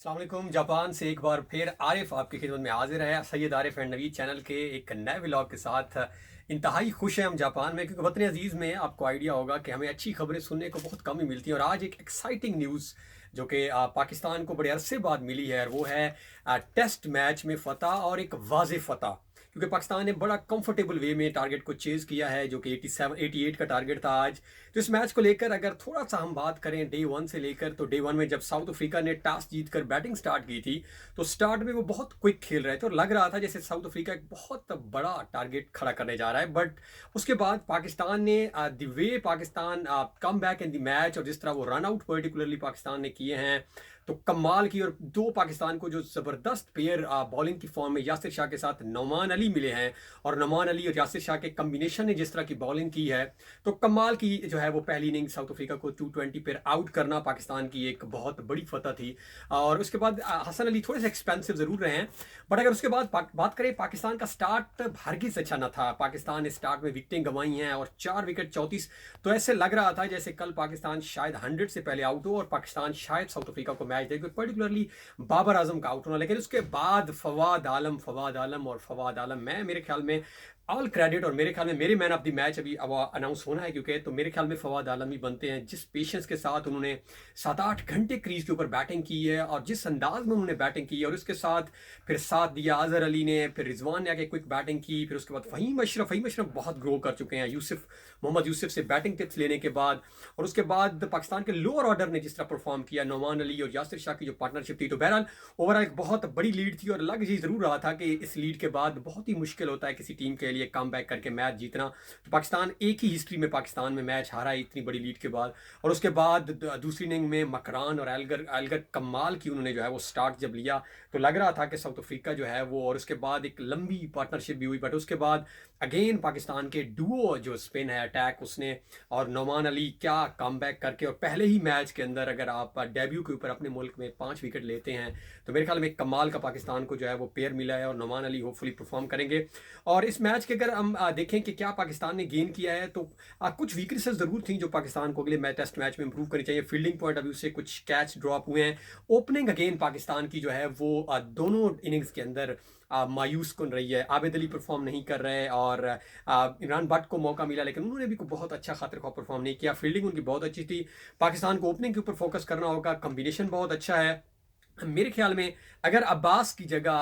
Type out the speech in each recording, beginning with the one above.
अस्सलाम वालेकुम। जापान से एक बार फिर आरिफ आपकी खिदमत में हाजिर है। सैयद आरिफ एंड नवीद चैनल के एक नए व्लॉग के साथ इंतहाई खुश हैं हम जापान में, क्योंकि वतन अजीज़ में आपको आइडिया होगा कि हमें अच्छी खबरें सुनने को बहुत कम ही मिलती हैं। और आज एक एक्साइटिंग न्यूज़ जो कि पाकिस्तान को बड़े अरसे बाद मिली है, और वो है टेस्ट मैच में फ़तह, और एक वाज़े फ़तह। क्योंकि पाकिस्तान ने बड़ा कंफर्टेबल वे में टारगेट को चेज़ किया है, जो कि 87-88 का टारगेट था आज। तो इस मैच को लेकर अगर थोड़ा सा हम बात करें डे वन से लेकर, तो डे वन में जब साउथ अफ्रीका ने टॉस जीतकर बैटिंग स्टार्ट की थी, तो स्टार्ट में वो बहुत क्विक खेल रहे थे और लग रहा था जैसे साउथ अफ्रीका एक बहुत बड़ा टारगेट खड़ा करने जा रहा है। बट उसके बाद पाकिस्तान ने the way Pakistan come back in the match, और जिस तरह वो रन आउट पर्टिकुलरली पाकिस्तान ने किए हैं, तो कमाल की। और दो पाकिस्तान को जो ज़बरदस्त पेयर बॉलिंग की फॉर्म में यासिर शाह के साथ नौमान अली मिले हैं, और नौमान अली और यासिर शाह के कम्बिनेशन ने जिस तरह की बॉलिंग की है, तो कमाल की जो है वो पहली इनिंग साउथ अफ्रीका को 220 पर आउट करना पाकिस्तान की एक बहुत बड़ी फतह थी। और उसके बाद हसन अली थोड़े से एक्सपेंसिव ज़रूर रहे हैं, बट अगर उसके बाद बात करें, पाकिस्तान का स्टार्ट हरगिज अच्छा ना था। पाकिस्तान ने स्टार्ट में विकेटें गंवाई हैं, और 4 विकेट 34, तो ऐसे लग रहा था जैसे कल पाकिस्तान शायद 100 से पहले आउट हो और पाकिस्तान शायद साउथ अफ्रीका को मैच दे, पर्टिकुलरली बाबर आजम का आउट होना। लेकिन उसके बाद फवाद आलम और फवाद आलम, मैं मेरे ख्याल में ऑल क्रेडिट, और मेरे ख्याल में मेरे मैन ऑफ द मैच अभी अब अनाउंस होना है, क्योंकि तो मेरे ख्याल में फवाद आलम ही बनते हैं। जिस पेशेंस के साथ उन्होंने 7-8 घंटे क्रीज के ऊपर बैटिंग की है, और जिस अंदाज में उन्होंने बैटिंग की है, और उसके साथ फिर साथ दिया अजहर अली ने, फिर रिजवान ने आके क्विक बैटिंग की, फिर उसके बाद फ़हीम अशरफ बहुत ग्रो कर चुके हैं मोहम्मद यूसुफ से बैटिंग टिप्स लेने के बाद। और उसके बाद पाकिस्तान के लोअर ऑर्डर ने जिस तरह परफॉर्म किया, नौमान अली और यासिर शाह की जो पार्टनरशिप थी, तो बहरहाल ओवरऑल एक बहुत बड़ी लीड थी। और लग ही ज़रूर रहा था कि इस लीड के बाद बहुत ही मुश्किल होता है किसी टीम के लिए कम बैक करके मैच जीतना। तो पाकिस्तान एक ही हिस्ट्री में पाकिस्तान में मैच हारा है इतनी बड़ी लीड के बाद। और उसके बाद दूसरी इनिंग में मकरान और एल्गर एल्गर कमाल की उन्होंने जो है वो स्टार्ट जब लिया, तो लग रहा था कि साउथ अफ्रीका जो है वो, और उसके बाद एक लंबी पार्टनरशिप भी हुई। बट उसके बाद अगेन पाकिस्तान के डुओ जो स्पिन है अटैक उसने, और नौमान अली क्या कम बैक करके, और पहले ही मैच के अंदर अगर आप डेब्यू के ऊपर अपने मुल्क में 5 विकेट लेते हैं, तो मेरे ख्याल में एक कमाल का पाकिस्तान को जो है वो पेयर मिला है, और नौमान अली होपफुली परफॉर्म करेंगे। और इस मैच के अगर हम देखें कि क्या पाकिस्तान ने गेन किया है, तो कुछ वीकनेसेस ज़रूर थी जो पाकिस्तान को अगले टेस्ट मैच में इंप्रूव करनी चाहिए। फील्डिंग पॉइंट ऑफ व्यू से कुछ कैच ड्रॉप हुए हैं। ओपनिंग अगेन पाकिस्तान की जो है वो दोनों इनिंग्स के अंदर मायूस कन रही है। आबिद अली परफॉर्म नहीं कर रहे, और इमरान भट्ट को मौका मिला, लेकिन उन्होंने भी बहुत अच्छा खातिर खौफ परफॉर्म नहीं किया। फील्डिंग उनकी बहुत अच्छी थी। पाकिस्तान को ओपनिंग के ऊपर फोकस करना होगा। कम्बिनेशन बहुत अच्छा है मेरे ख्याल में। अगर अब्बास की जगह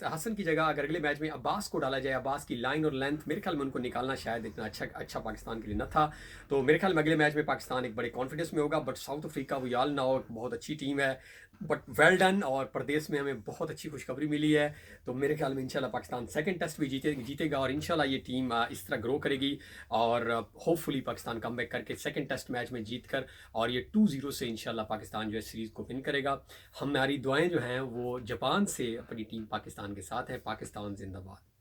हसन की जगह अगर अगले मैच में अब्बास को डाला जाए, अब्बास की लाइन और लेंथ, मेरे ख्याल में उनको निकालना शायद इतना अच्छा पाकिस्तान के लिए न था। तो मेरे ख्याल में अगले मैच में पाकिस्तान एक बड़े कॉन्फिडेंस में होगा। But South Africa we all know बहुत अच्छी टीम है, बट वेल डन। और प्रदेश में हमें बहुत अच्छी खुशखबरी मिली है। तो मेरे ख्याल में इंशाल्लाह पाकिस्तान सेकंड टेस्ट भी जीतेगा, और इंशाल्लाह ये टीम इस तरह ग्रो करेगी, और होपफुली पाकिस्तान कम बैक करके सेकंड टेस्ट मैच में जीत कर, और ये 2-0 से इंशाल्लाह पाकिस्तान जो है सीरीज़ को विन करेगा। हमारी दुआएं जो हैं वो जापान से अपनी टीम पाकिस्तान के साथ है। पाकिस्तान जिंदाबाद।